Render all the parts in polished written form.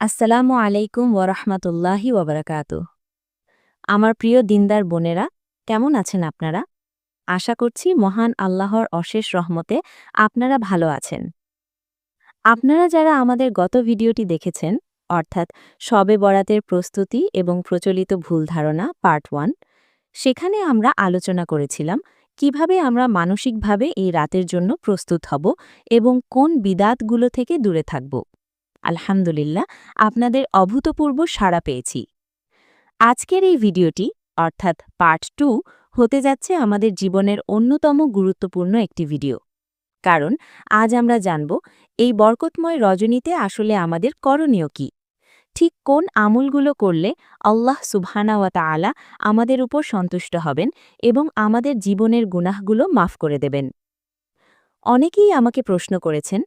আসসালামু আলাইকুম ওরহমতুল্লাহি ওবরাকাতু। আমার প্রিয় দিনদার বোনেরা, কেমন আছেন আপনারা? আশা করছি মহান আল্লাহর অশেষ রহমতে আপনারা ভালো আছেন। আপনারা যারা আমাদের গত ভিডিওটি দেখেছেন, অর্থাৎ শবে বরাতের প্রস্তুতি এবং প্রচলিত ভুল ধারণা পার্ট 1, সেখানে আমরা আলোচনা করেছিলাম কিভাবে আমরা মানসিকভাবে এই রাতের জন্য প্রস্তুত হব এবং কোন বিদাতগুলো থেকে দূরে থাকব। আলহামদুলিল্লাহ, আপনাদের অভূতপূর্ব সাড়া পেয়েছি। আজকের এই ভিডিওটি, অর্থাৎ পার্ট 2, হতে যাচ্ছে আমাদের জীবনের অন্যতম গুরুত্বপূর্ণ একটি ভিডিও। কারণ আজ আমরা জানব এই বরকতময় রজনীতে আসলে আমাদের করণীয় কি, ঠিক কোন আমলগুলো করলে আল্লাহ সুবহানাহু ওয়া তাআলা আমাদের উপর সন্তুষ্ট হবেন এবং আমাদের জীবনের গুনাহগুলো মাফ করে দেবেন। অনেকেই আমাকে প্রশ্ন করেছেন,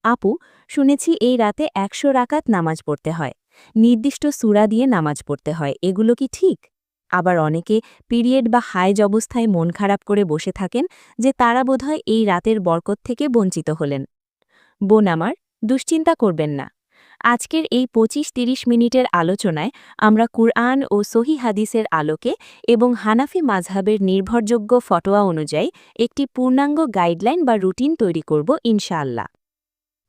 আপু, শুনেছি এই রাতে ১০০ রাকাত নামাজ পড়তে হয়, নির্দিষ্ট সূরা দিয়ে নামাজ পড়তে হয়, এগুলো কি ঠিক? আবার অনেকে পিরিয়ড বা হাইজ অবস্থায় মন খারাপ করে বসে থাকেন যে তারা বোধহয় এই রাতের বরকত থেকে বঞ্চিত হলেন। বোন আমার, দুশ্চিন্তা করবেন না। আজকের এই ২৫-৩০ মিনিটের আলোচনায় আমরা কুরআন ও সহিহ হাদিসের আলোকে এবং হানাফি মাযহাবের নির্ভরযোগ্য ফতোয়া অনুযায়ী একটি পূর্ণাঙ্গ গাইডলাইন বা রুটিন তৈরি করব ইনশাআল্লাহ।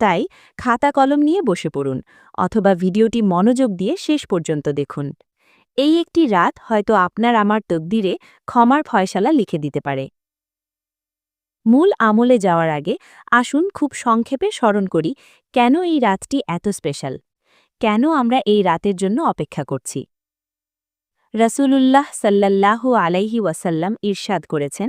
তাই খাতা কলম নিয়ে বসে পড়ুন, অথবা ভিডিওটি মনোযোগ দিয়ে শেষ পর্যন্ত দেখুন। এই একটি রাত হয়তো আপনার আমার তকদিরে ক্ষমার ফয়সালা লিখে দিতে পারে। মূল আমলে যাওয়ার আগে আসুন খুব সংক্ষেপে স্মরণ করি কেন এই রাতটি এত স্পেশাল, কেন আমরা এই রাতের জন্য অপেক্ষা করছি। রাসূলুল্লাহ সাল্লাল্লাহু আলাইহি ওয়াসাল্লাম ইরশাদ করেছেন,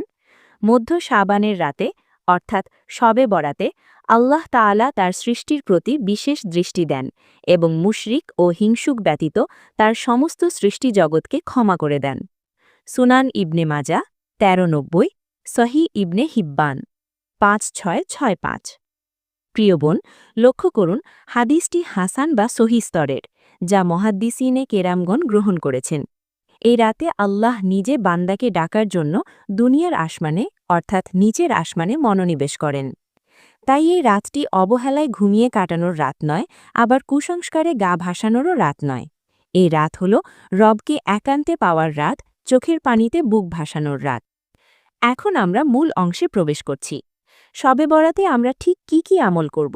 মধ্য শাবানের রাতে, অর্থাৎ শবে বরাতে, আল্লাহ তাআলা তার সৃষ্টির প্রতি বিশেষ দৃষ্টি দেন এবং মুশরিক ও হিংসুক ব্যতীত তার সমস্ত সৃষ্টি জগৎকে ক্ষমা করে দেন। সুনান ইবনে মাজা ১৩৯, সহি ইবনে হিব্বান ৫৬৬৫। প্রিয় বোন, লক্ষ্য করুন হাদিসটি হাসান বা সহি স্তরের, যা মুহাদ্দিসিনে কেরামগণ গ্রহণ করেছেন। এই রাতে আল্লাহ নিজে বান্দাকে ডাকার জন্য দুনিয়ার আসমানে, অর্থাৎ নিচের আসমানে মনোনিবেশ করেন। তাই এই রাতটি অবহেলায় ঘুমিয়ে কাটানোর রাত নয়, আবার কুসংস্কারে গা ভাসানোরও রাত নয়। এই রাত হল রবকে একান্তে পাওয়ার রাত, চোখের পানিতে বুক ভাসানোর রাত। এখন আমরা মূল অংশে প্রবেশ করছি। শবে বরাতে আমরা ঠিক কি আমল করব।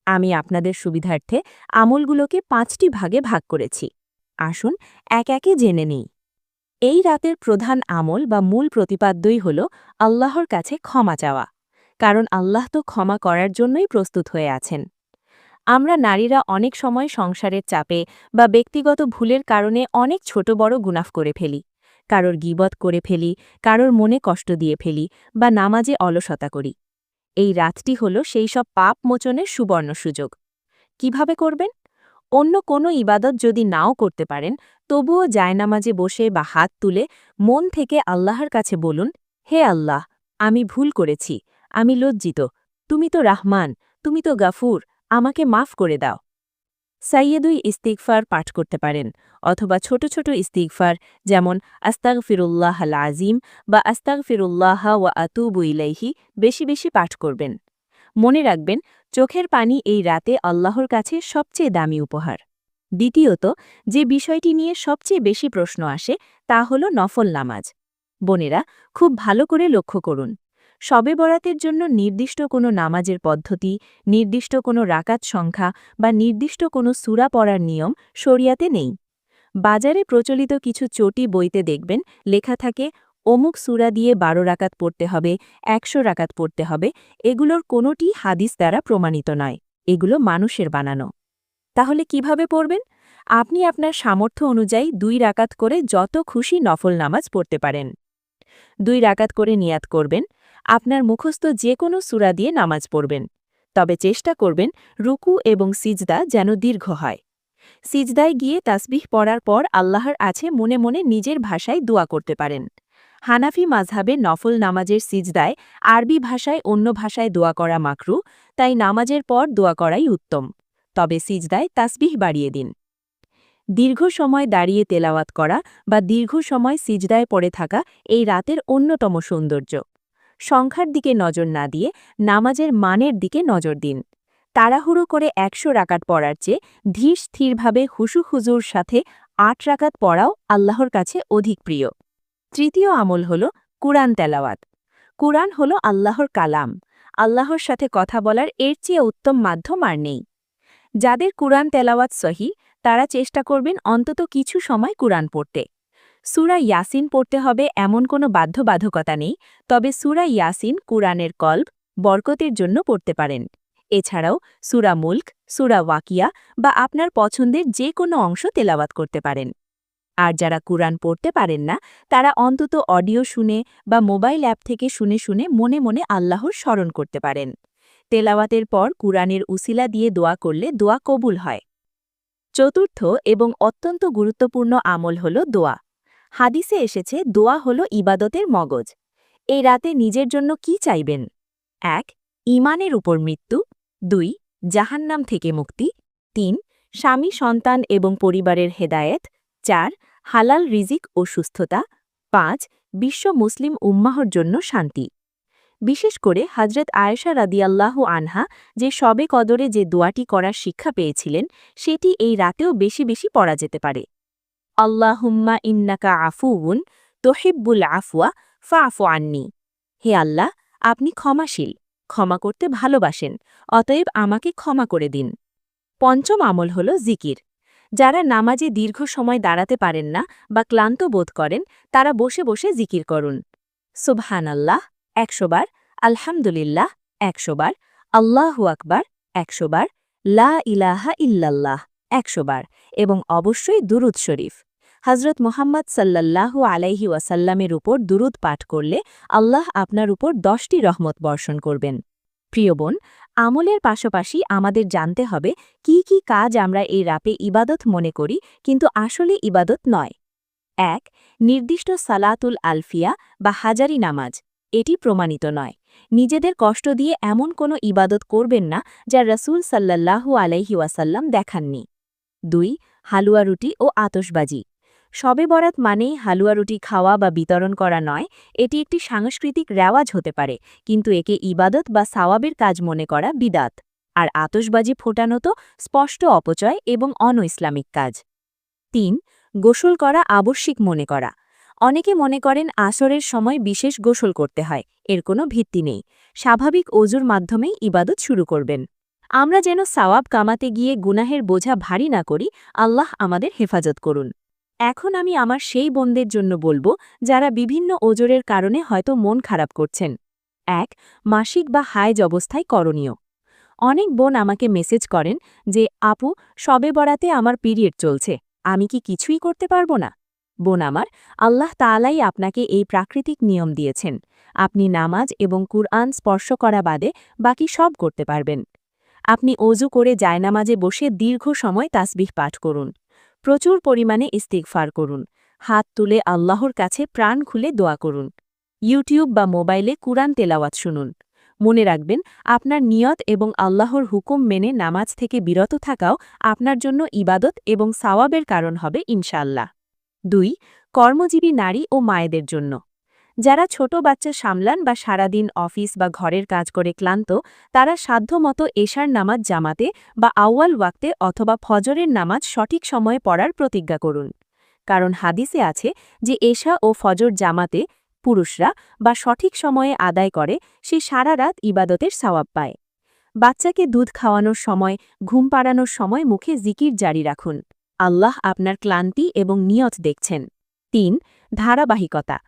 আমি আপনাদের সুবিধার্থে আমলগুলোকে ৫টি ভাগে ভাগ করেছি। আসুন এক একে জেনে নিই। এই রাতের প্রধান আমল বা মূল প্রতিপাদ্যই হল আল্লাহর কাছে ক্ষমা চাওয়া, কারণ আল্লাহ তো ক্ষমা করার জন্যই প্রস্তুত হয়ে আছেন। আমরা নারীরা অনেক সময় সংসারের চাপে বা ব্যক্তিগত ভুলের কারণে অনেক ছোট বড় গুনাহ করে ফেলি, কারোর গীবত করে ফেলি, কারোর মনে কষ্ট দিয়ে ফেলি, বা নামাজে অলসতা করি। এই রাতটি হল সেই সব পাপ মোচনের সুবর্ণ সুযোগ। কিভাবে করবেন? অন্য কোনো ইবাদত যদি নাও করতে পারেন, তবুও জায়নামাজে বসে বা হাত তুলে মন থেকে আল্লাহর কাছে বলুন, হে আল্লাহ, আমি ভুল করেছি, আমি লজ্জিত, তুমি তো রাহমান, তুমি তো গাফুর, আমাকে মাফ করে দাও। সাইয়েদুই ইস্তিগফার পাঠ করতে পারেন, অথবা ছোট ছোট ইস্তিগফার, যেমন আস্তাগফিরুল্লাহ আল আজিম বা আস্তাগফিরুল্লাহ ওয়া আতুবু ইলাইহি বেশি বেশি পাঠ করবেন। মনে রাখবেন, চোখের পানি এই রাতে আল্লাহর কাছে সবচেয়ে দামি উপহার। দ্বিতীয়ত, যে বিষয়টি নিয়ে সবচেয়ে বেশি প্রশ্ন আসে তা হল নফল নামাজ। বোনেরা, খুব ভালো করে লক্ষ্য করুন, শবে বরাতের জন্য নির্দিষ্ট কোনো নামাজের পদ্ধতি, নির্দিষ্ট কোনো রাকাত সংখ্যা বা নির্দিষ্ট কোনো সূরা পড়ার নিয়ম শরিয়াতে নেই। বাজারে প্রচলিত কিছু চটি বইতে দেখবেন লেখা থাকে, অমুক সূরা দিয়ে ১২ রাকাত পড়তে হবে, ১০০ রাকাত পড়তে হবে। এগুলোর কোনোটি হাদিস দ্বারা প্রমাণিত নয়, এগুলো মানুষের বানানো। তাহলে কিভাবে পড়বেন? আপনি আপনার সামর্থ্য অনুযায়ী ২ রাকাত করে যত খুশি নফল নামাজ পড়তে পারেন। ২ রাকাত করে নিয়াত করবেন, আপনার মুখস্থ যে কোনো সূরা দিয়ে নামাজ পড়বেন। তবে চেষ্টা করবেন রুকু এবং সিজদা যেন দীর্ঘ হয়। সিজদায় গিয়ে তাসবিহ পড়ার পর আল্লাহর আছে মনে মনে নিজের ভাষায় দোয়া করতে পারেন। হানাফি মাযহাবে নফল নামাজের সিজদায় আরবি ভাষায় অন্য ভাষায় দোয়া করা মাকরুহ, তাই নামাজের পর দোয়া করাই উত্তম। তবে সিজদায় তাসবিহ বাড়িয়ে দিন। দীর্ঘ সময় দাঁড়িয়ে তেলাওয়াত করা বা দীর্ঘ সময় সিজদায় পড়ে থাকা এই রাতের অন্যতম সৌন্দর্য। সংখ্যার দিকে নজর না দিয়ে নামাজের মানের দিকে নজর দিন। তাড়াহুড়ো করে ১০০ রাকাত পড়ার চেয়ে ধীর স্থিরভাবে হুজুর সাথে ৮ রাকাত পড়াও আল্লাহর কাছে অধিক প্রিয়। তৃতীয় আমল হল কুরআন তেলাওয়াত। কুরআন হল আল্লাহর কালাম। আল্লাহর সাথে কথা বলার এর চেয়ে উত্তম মাধ্যম আর নেই। যাদের কুরআন তেলাওয়াত সহি, তারা চেষ্টা করবেন অন্তত কিছু সময় কুরআন পড়তে। সূরা ইয়াসিন পড়তে হবে এমন কোনো বাধ্যবাধকতা নেই, তবে সূরা ইয়াসিন কুরআনের কল্ব, বরকতের জন্য পড়তে পারেন। এছাড়াও সূরা মুলক, সূরা ওয়াকিয়া বা আপনার পছন্দের যে কোনো অংশ তেলাওয়াত করতে পারেন। আর যারা কুরআন পড়তে পারেন না, তারা অন্তত অডিও শুনে বা মোবাইল অ্যাপ থেকে শুনে শুনে মনে মনে আল্লাহর স্মরণ করতে পারেন। তেলাওয়াতের পর কুরআনের উসিলা দিয়ে দোয়া করলে দোয়া কবুল হয়। চতুর্থ এবং অত্যন্ত গুরুত্বপূর্ণ আমল হল দোয়া। হাদিসে এসেছে দোয়া হল ইবাদতের মগজ। এই রাতে নিজের জন্য কি চাইবেন? ১. ঈমানের উপর মৃত্যু। ২. জাহান্নাম থেকে মুক্তি। ৩. স্বামী, সন্তান এবং পরিবারের হেদায়েত। ৪. হালাল রিজিক ও সুস্থতা। ৫. বিশ্ব মুসলিম উম্মাহর জন্য শান্তি। বিশেষ করে হযরত আয়েশা রাদিয়াল্লাহু আনহা যে শবে কদরে যে দোয়াটি করার শিক্ষা পেয়েছিলেন, সেটি এই রাতেও বেশি বেশি পড়া যেতে পারে। আল্লাহুম্মা ইন্নাকা আফুউন তুহিব্বুল আফওয়া ফা'ফু আন্নি। হে আল্লাহ, আপনি ক্ষমাশীল, ক্ষমা করতে ভালোবাসেন, অতএব আমাকে ক্ষমা করে দিন। পঞ্চম আমল হল জিকির। যারা নামাজে দীর্ঘ সময় দাঁড়াতে পারেন না বা ক্লান্ত বোধ করেন, তারা বসে বসে জিকির করুন। সুবহানাল্লাহ ১০০ বার, আলহামদুলিল্লাহ ১০০ বার, আল্লাহু আকবার ১০০ বার, লা ইলাহা ইল্লাল্লাহ ১০০ বার এবং অবশ্যই দুরুদ শরীফ। হযরত মুহাম্মদ সাল্লাল্লাহু আলাইহি ওয়াসাল্লামের উপর দুরুদ পাঠ করলে আল্লাহ আপনার উপর ১০টি রহমত বর্ষণ করবেন। প্রিয় বোন, আমলের পাশাপাশি আমাদের জানতে হবে কি কি কাজ আমরা এই রাতে ইবাদত মনে করি কিন্তু আসলে ইবাদত নয়। ১. নির্দিষ্ট সালাতুল আলফিয়া বা হাজারি নামাজ। এটি প্রমাণিত নয়। নিজেদের কষ্ট দিয়ে এমন কোনো ইবাদত করবেন না যা রাসূল সাল্লাল্লাহু আলাইহি ওয়াসাল্লাম দেখাননি। ২. হালুয়া রুটি ও আতশবাজি। শবে বরাত মানেই হালুয়া রুটি খাওয়া বা বিতরণ করা নয়, এটি একটি সাংস্কৃতিক রেওয়াজ হতে পারে, কিন্তু একে ইবাদত বা সাওয়াবের কাজ মনে করা বিদাত। আর আতশবাজি ফোটানো তো স্পষ্ট অপচয় এবং অন-ইসলামিক কাজ। ৩. গোসল করা আবশ্যিক মনে করা। অনেকে মনে করেন আসরের সময় বিশেষ গোসল করতে হয়, এর কোনো ভিত্তি নেই। স্বাভাবিক অজুর মাধ্যমেই ইবাদত শুরু করবেন। আমরা যেন সাওয়াব কামাতে গিয়ে গুনাহের বোঝা ভারী না করি, আল্লাহ আমাদের হেফাজত করুন। এখন আমি আমার সেই বোনদের জন্য বলবো যারা বিভিন্ন ওজরের কারণে হয়তো মন খারাপ করছেন। ১. মাসিক বা হায়েজ অবস্থায় করণীয়। অনেক বোন আমাকে মেসেজ করেন যে আপু, শবে বরাতে আমার পিরিয়ড চলছে, আমি কি কিছুই করতে পারবো না? বোন আমার, আল্লাহ তাআলাই আপনাকে এই প্রাকৃতিক নিয়ম দিয়েছেন। আপনি নামাজ এবং কুরআন স্পর্শ করা বাদে বাকি সব করতে পারবেন। আপনি অজু করে জায়নামাজে বসে দীর্ঘ সময় তাসবিহ পাঠ করুন। প্রচুর পরিমাণে ইস্তিগফার করুন। হাত তুলে আল্লাহর কাছে প্রাণ খুলে দোয়া করুন। ইউটিউব বা মোবাইলে কুরআন তেলাওয়াত শুনুন। মনে রাখবেন, আপনার নিয়ত এবং আল্লাহর হুকুম মেনে নামাজ থেকে বিরত থাকাও আপনার জন্য ইবাদত এবং সাওয়াবের কারণ হবে ইনশাআল্লাহ। ২. কর্মজীবী নারী ও মায়েদের জন্য। যারা ছোট বাচ্চা সামলান বা সারাদিন অফিস বা ঘরের কাজ করে ক্লান্ত, তারা সাধ্যমতো এশার নামাজ জামাতে বা আউয়াল ওয়াক্তে অথবা ফজরের নামাজ সঠিক সময়ে পড়ার প্রতিজ্ঞা করুন। কারণ হাদিসে আছে যে এশা ও ফজর জামাতে পুরুষরা বা সঠিক সময়ে আদায় করে, সে সারা রাত ইবাদতের সওয়াব পায়। বাচ্চাকে দুধ খাওয়ানোর সময়, ঘুম পাড়ানোর সময় মুখে জিকির জারি রাখুন। আল্লাহ আপনার ক্লান্তি এবং নিয়ত দেখছেন। ৩. ধারাবাহিকতা।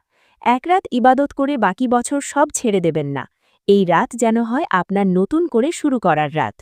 এক রাত ইবাদত করে বাকি বছর সব ছেড়ে দেবেন না। এই রাত যেন হয় আপনার নতুন করে শুরু করার রাত।